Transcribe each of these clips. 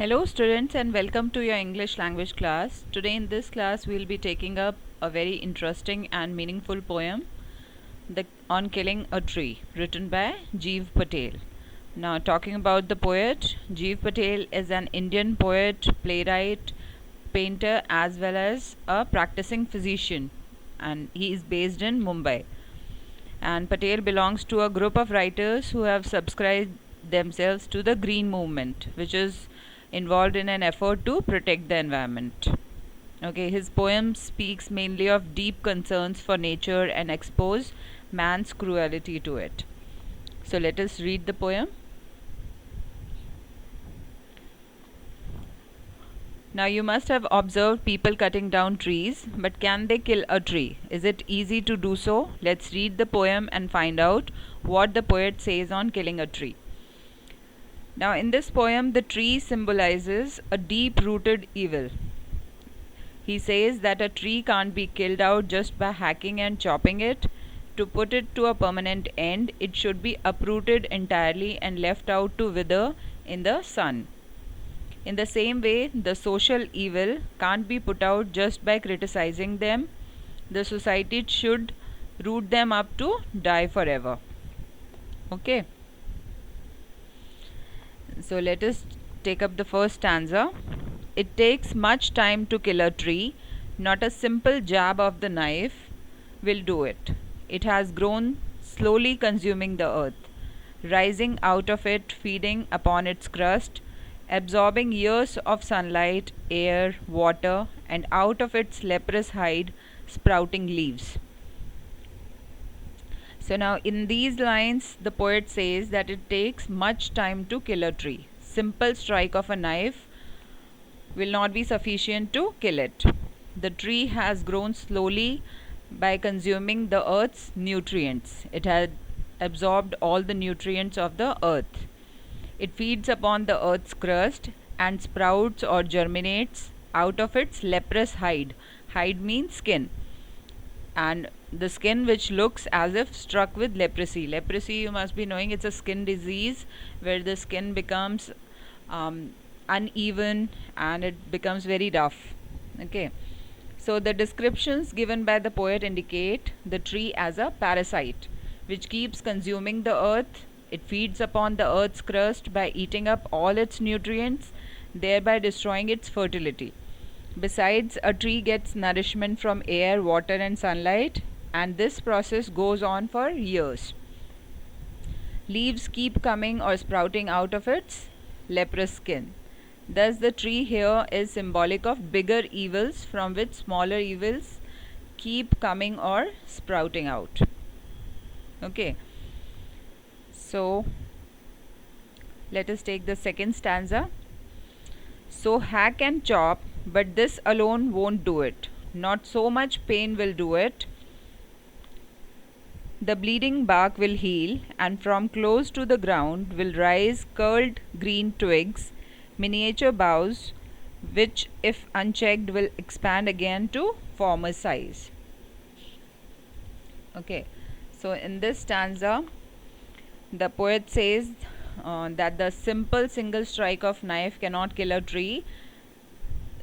Hello students and welcome to your English language class. Today in this class we will be taking up a very interesting and meaningful poem on killing a tree written by Jeev Patel. Now talking about the poet, Jeev Patel is an Indian poet, playwright, painter as well as a practicing physician, and he is based in Mumbai. And Patel belongs to a group of writers who have subscribed themselves to the green movement, which is involved in an effort to protect the environment. Okay, his poem speaks mainly of deep concerns for nature and expose man's cruelty to it. So let us read the poem. Now you must have observed people cutting down trees, but can they kill a tree? Is it easy to do so? Let's read the poem and find out what the poet says on killing a tree. Now in this poem, the tree symbolizes a deep-rooted evil. He says that a tree can't be killed out just by hacking and chopping it. To put it to a permanent end, it should be uprooted entirely and left out to wither in the sun. In the same way, the social evil can't be put out just by criticizing them. The society should root them up to die forever. Okay. So let us take up the first stanza. It takes much time to kill a tree. Not a simple jab of the knife will do it. It has grown, slowly consuming the earth, rising out of it, feeding upon its crust, absorbing years of sunlight, air, water, and out of its leprous hide, sprouting leaves. So now in these lines, the poet says that it takes much time to kill a tree. Simple strike of a knife will not be sufficient to kill it. The tree has grown slowly by consuming the earth's nutrients. It had absorbed all the nutrients of the earth. It feeds upon the earth's crust and sprouts or germinates out of its leprous hide. Hide means skin. And the skin which looks as if struck with leprosy. Leprosy, you must be knowing, it's a skin disease where the skin becomes uneven and it becomes very rough. Okay. So the descriptions given by the poet indicate the tree as a parasite which keeps consuming the earth. It feeds upon the earth's crust by eating up all its nutrients, thereby destroying its fertility. Besides, a tree gets nourishment from air, water and sunlight, and this process goes on for years. Leaves keep coming or sprouting out of its leprous skin. Thus the tree here is symbolic of bigger evils from which smaller evils keep coming or sprouting out. Okay. So let us take the second stanza. So hack and chop, but this alone won't do it. Not so much pain will do it. The bleeding bark will heal, and from close to the ground will rise curled green twigs, miniature boughs, which if unchecked will expand again to former size. Okay, so in this stanza, the poet says that the simple single strike of knife cannot kill a tree,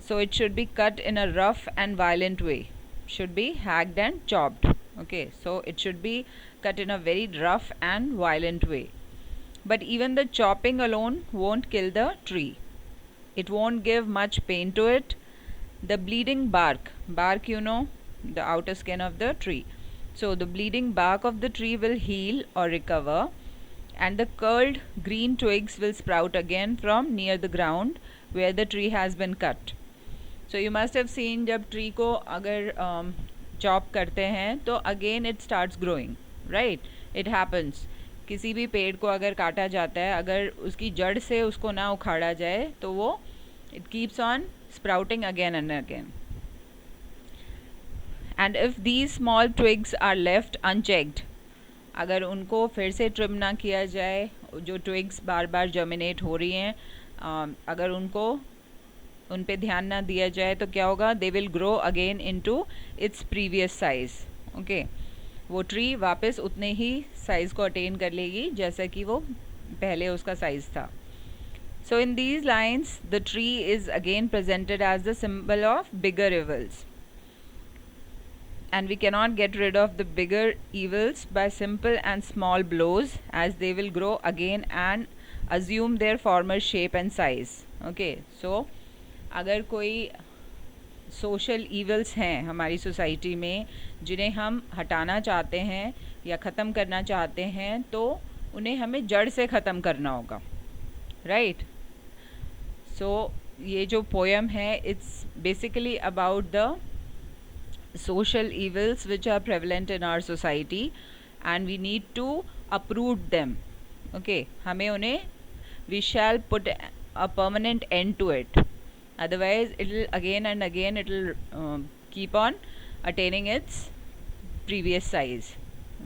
so it should be cut in a rough and violent way, should be hacked and chopped. Okay, so it should be cut in a very rough and violent way. But even the chopping alone won't kill the tree. It won't give much pain to it. The bleeding bark, you know, the outer skin of the tree. So the bleeding bark of the tree will heal or recover, and the curled green twigs will sprout again from near the ground where the tree has been cut. So you must have seen जब tree को अगर chop करते हैं तो again it starts growing, right? It happens. किसी भी पेड़ को अगर काटा जाता है, अगर उसकी जड़ से उसको ना उखाड़ा जाए तो वो it keeps on sprouting again and again. And if these small twigs are left unchecked, अगर उनको फिर से ट्रिम ना किया जाए, जो ट्विग्स बार बार जर्मिनेट हो रही हैं, अगर उनको उन पे ध्यान ना दिया जाए तो क्या होगा? They will grow again into its previous size. Okay, वो ट्री वापस उतने ही साइज़ को अटेन कर लेगी जैसा कि वो पहले उसका साइज़ था. So in these lines, the tree is again presented as the symbol of bigger evils, and we cannot get rid of the bigger evils by simple and small blows, as they will grow again and assume their former shape and size. Okay, so अगर कोई social evils हैं हमारी society में जिन्हें हम हटाना चाहते हैं या ख़त्म करना चाहते हैं, तो उन्हें हमें जड़ से ख़त्म करना होगा, राइट? सो ये जो पोएम है, it's basically about the social evils which are prevalent in our society and we need to uproot them. Okay, हमें उन्हें, we shall put a permanent end to it, otherwise it will again and again it will keep on attaining its previous size.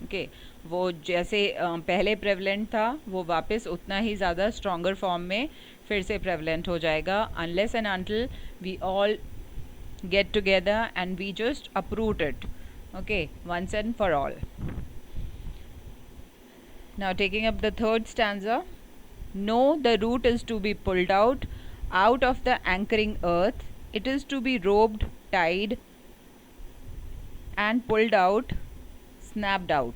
Okay, वो जैसे पहले prevalent था वो वापस उतना ही ज़्यादा stronger form में फिर से prevalent हो जाएगा, unless and until we all get together and we just uproot it, okay, once and for all. Now taking up the third stanza, no, the root is to be pulled out of the anchoring earth, it is to be roped, tied and pulled out, snapped out,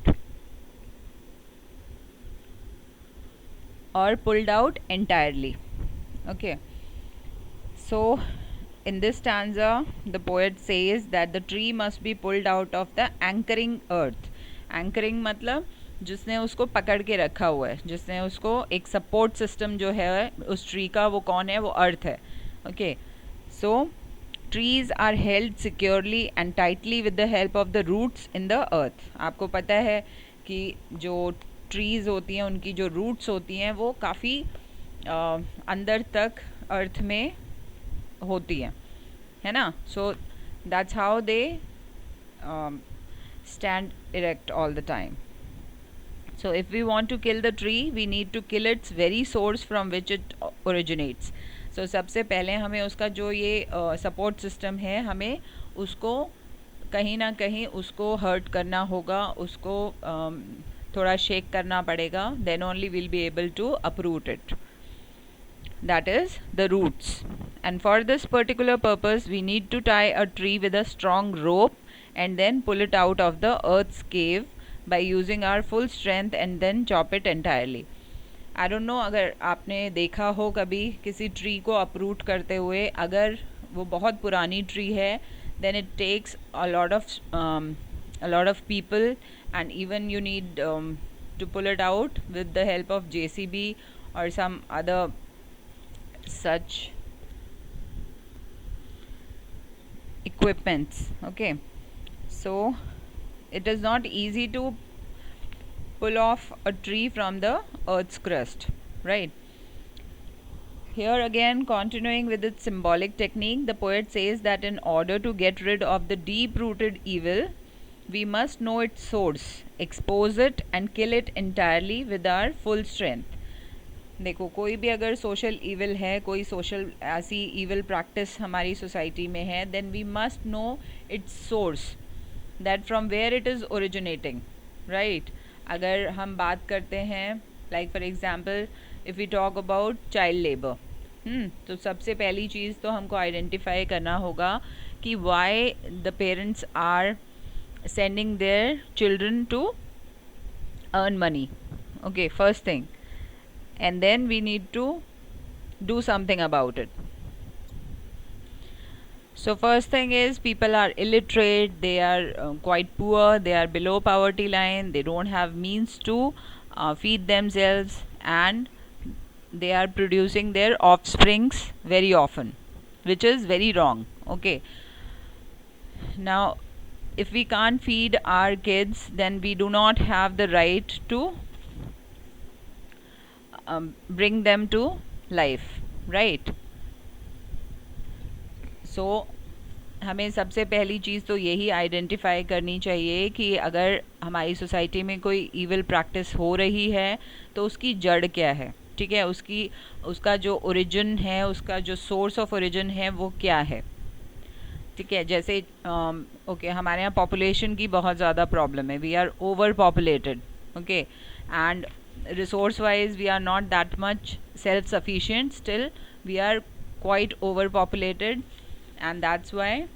or pulled out entirely. Okay, so in this stanza, the poet says that the tree must be pulled out of the anchoring earth. Anchoring मतलब जिसने उसको पकड़ के रखा हुआ है, जिसने उसको एक सपोर्ट सिस्टम जो है उस ट्री का, वो कौन है? वो अर्थ है. Okay, so trees are held securely and tightly with the help of the roots in the earth. आपको पता है कि जो ट्रीज़ होती हैं उनकी जो रूट्स होती हैं वो काफ़ी अंदर तक अर्थ में होती है ना? So that's how they stand erect all the time. So if we want to kill the tree, we need to kill its very source from which it originates. So सबसे पहले हमें उसका जो ये सपोर्ट सिस्टम है, हमें उसको कहीं ना कहीं उसको हर्ट करना होगा, उसको थोड़ा शेक करना पड़ेगा. Then only we'll be able to uproot it. That is the roots. And for this particular purpose, we need to tie a tree with a strong rope and then pull it out of the earth's cave by using our full strength and then chop it entirely. I don't know अगर आपने देखा हो कभी किसी tree को अप्रूट करते हुए, अगर वो बहुत पुरानी ट्री है, then it takes a lot of people and even you need to pull it out with the help of JCB or some other such equipments. Okay, so it is not easy to pull off a tree from the earth's crust, right? Here again, continuing with its symbolic technique, the poet says that in order to get rid of the deep-rooted evil, we must know its source, expose it and kill it entirely with our full strength. देखो, कोई भी अगर social evil है, कोई social ऐसी evil practice हमारी society में है, then we must know its source, that from where it is originating, right? अगर हम बात करते हैं, like for example if we talk about child labour, तो सबसे पहली चीज़ तो हमको आइडेंटिफाई करना होगा कि why the parents are sending their children to earn money. Okay, first thing. And then we need to do something about it. So first thing is, people are illiterate, they are quite poor, they are below poverty line, they don't have means to feed themselves, and they are producing their offsprings very often, which is very wrong. Okay, now if we can't feed our kids, then we do not have the right to bring them to life, right? So हमें सबसे पहली चीज़ तो यही identify करनी चाहिए कि अगर हमारी सोसाइटी में कोई ईविल प्रैक्टिस हो रही है तो उसकी जड़ क्या है, ठीक है? उसका जो ओरिजिन है, उसका जो सोर्स ऑफ ओरिजिन है वो क्या है, ठीक है? जैसे ओके, हमारे यहाँ पॉपुलेशन की बहुत ज़्यादा प्रॉब्लम है, we are over populated, okay, and resource wise we are not that much self sufficient, still we are quite overpopulated, and that's why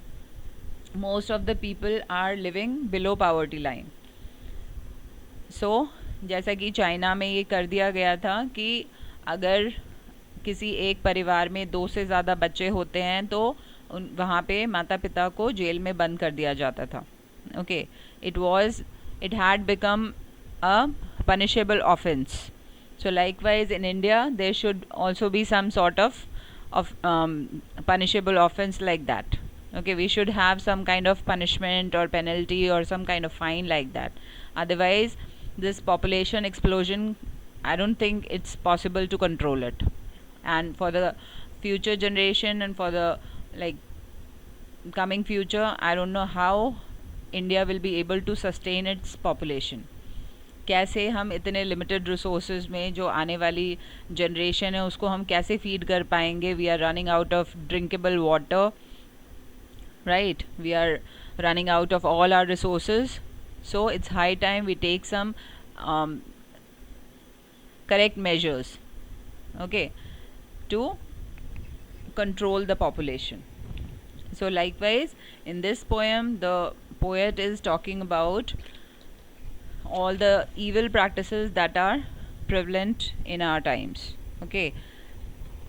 most of the people are living below poverty line. जैसा कि China में ये कर दिया गया था कि अगर किसी एक परिवार में 2 से ज़्यादा बच्चे होते हैं तो वहाँ पे माता पिता को जेल में बंद कर दिया जाता था. Okay, it had become a punishable offense. So likewise in India there should also be some sort of punishable offense like that. Okay, we should have some kind of punishment or penalty or some kind of fine like that. Otherwise this population explosion, I don't think it's possible to control it. And for the future generation and for the coming future, I don't know how India will be able to sustain its population. कैसे हम इतने limited resources में जो आने वाली generation है उसको हम कैसे फीड कर पाएंगे. We are running out of drinkable water, right, we are running out of all our resources. So it's high time we take some correct measures, okay, to control the population. So likewise in this poem the poet is talking about all the evil practices that are prevalent in our times. Okay,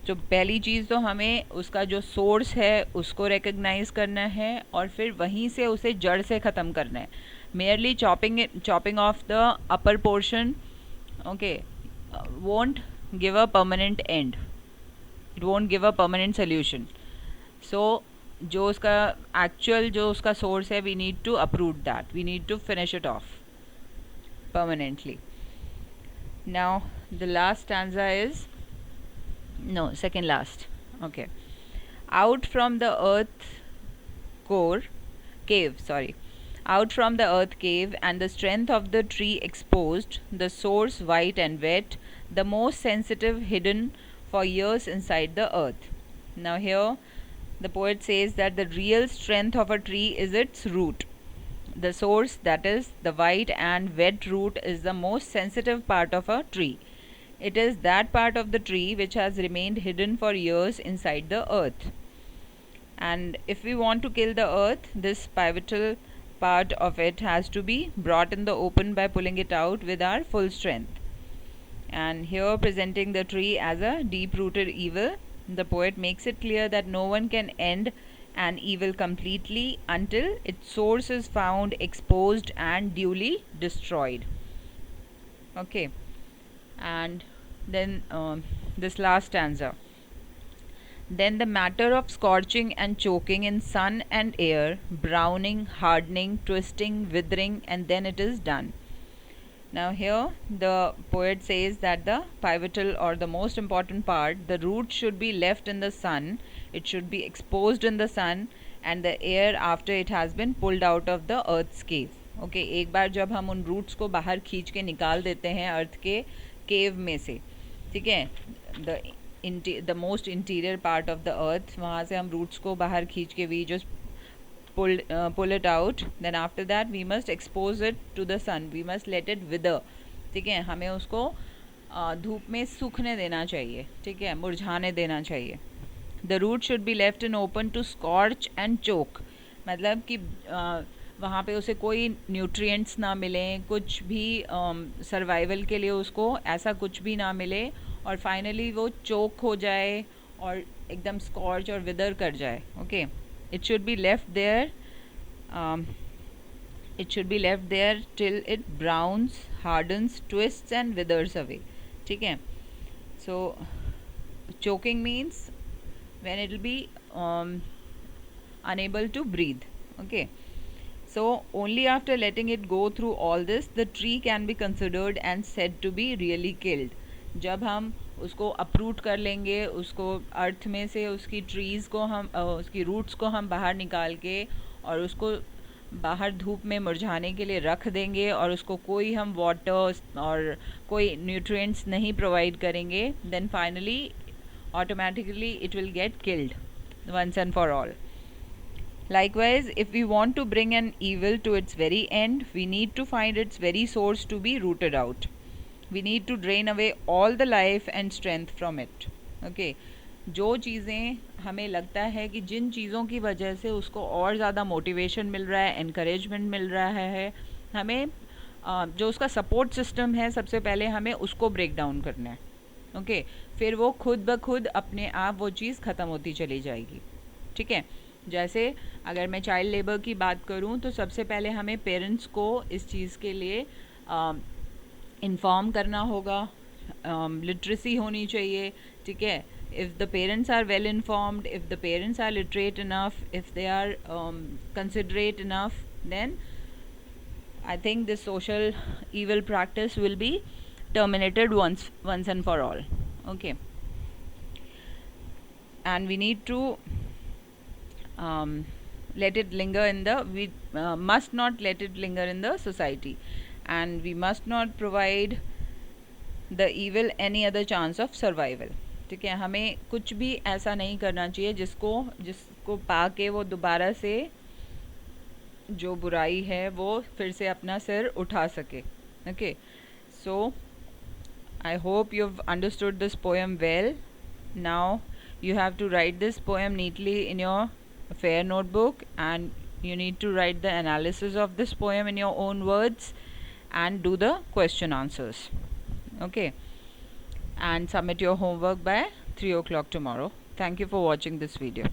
तो पहली चीज़ तो हमें उसका जो source है उसको recognise करना है और फिर वहीं से उसे जड़ से ख़त्म करना है. merely chopping off the upper portion, okay, won't give a permanent end. It won't give a permanent solution. So जो उसका actual जो उसका source है, we need to uproot that. We need to finish it off permanently. Now the last stanza is second last. Okay, out from the earth cave, out from the earth cave and the strength of the tree exposed, the source white and wet, the most sensitive hidden for years inside the earth. Now here the poet says that the real strength of a tree is its root. The source, that is the white and wet root, is the most sensitive part of a tree. It is that part of the tree which has remained hidden for years inside the earth. And if we want to kill the earth, this pivotal part of it has to be brought in the open by pulling it out with our full strength. And here, presenting the tree as a deep-rooted evil, the poet makes it clear that no one can end an evil completely until its source is found, exposed and duly destroyed. Okay, and then this last stanza. Then the matter of scorching and choking in sun and air, browning, hardening, twisting, withering, and then it is done. Now here the poet says that the pivotal or the most important part, the root should be left in the sun, it should be exposed in the sun and the air after it has been pulled out of the earth's cave. Okay, एक बार जब हम उन roots को बाहर खींच के निकाल देते हैं अर्थ के केव में से, ठीक है, the most interior part of the earth, वहाँ से हम roots को बाहर खींच के we just pull it out. Then after that we must expose it to the sun, we must let it wither. ठीक है, हमें उसको धूप में सूखने देना चाहिए, ठीक है, मुरझाने देना चाहिए. The root should be left in open to scorch and choke. मतलब कि वहाँ पे उसे कोई न्यूट्रिएंट्स ना मिलें, कुछ भी सर्वाइवल के लिए उसको ऐसा कुछ भी ना मिले और फाइनली वो चोक हो जाए और एकदम स्कॉर्च और विदर कर जाए. Okay, it should be left there till it browns, hardens, twists and withers away. ठीक है, सो choking means when it will be unable to breathe. Okay, so only after letting it go through all this the tree can be considered and said to be really killed. जब हम उसको अप्रूट कर लेंगे, उसको अर्थ में से उसकी ट्रीज़ को हम उसकी रूट्स को हम बाहर निकाल के और उसको बाहर धूप में मुरझाने के लिए रख देंगे और उसको कोई हम वाटर और कोई न्यूट्रिएंट्स नहीं प्रोवाइड करेंगे, then finally automatically it will get killed once and for all. Likewise, if we want to bring an evil to its very end, we need to find its very source to be rooted out. We need to drain away all the life and strength from it. Okay, जो चीज़ें हमें लगता है कि जिन चीज़ों की वजह से उसको और ज़्यादा मोटिवेशन मिल रहा है, एनकरेजमेंट मिल रहा है, हमें जो उसका सपोर्ट सिस्टम है, सबसे पहले हमें उसको ब्रेक डाउन करना है. ओके, फिर वो खुद ब खुद अपने आप वो चीज़ ख़त्म होती चली जाएगी. ठीक है, जैसे अगर मैं चाइल्ड लेबर की बात करूं तो सबसे पहले हमें पेरेंट्स को इस चीज़ के लिए इन्फॉर्म करना होगा, लिटरेसी होनी चाहिए. ठीक है, if the parents are well informed, if the parents are literate enough, if they are considerate enough, then I think this social evil practice will be terminated once and for all. Okay, and we need to let it linger in the, we must not let it linger in the society, and we must not provide the evil any other chance of survival. ठीक है, हमें कुछ भी ऐसा नहीं करना चाहिए जिसको पाके वो दोबारा से जो बुराई है वो फिर से अपना सिर उठा सके. Okay, so I hope you have understood this poem well. Now you have to write this poem neatly in your fair notebook, and you need to write the analysis of this poem in your own words and do the question answers. Okay, and submit your homework by 3 o'clock tomorrow. Thank you for watching this video.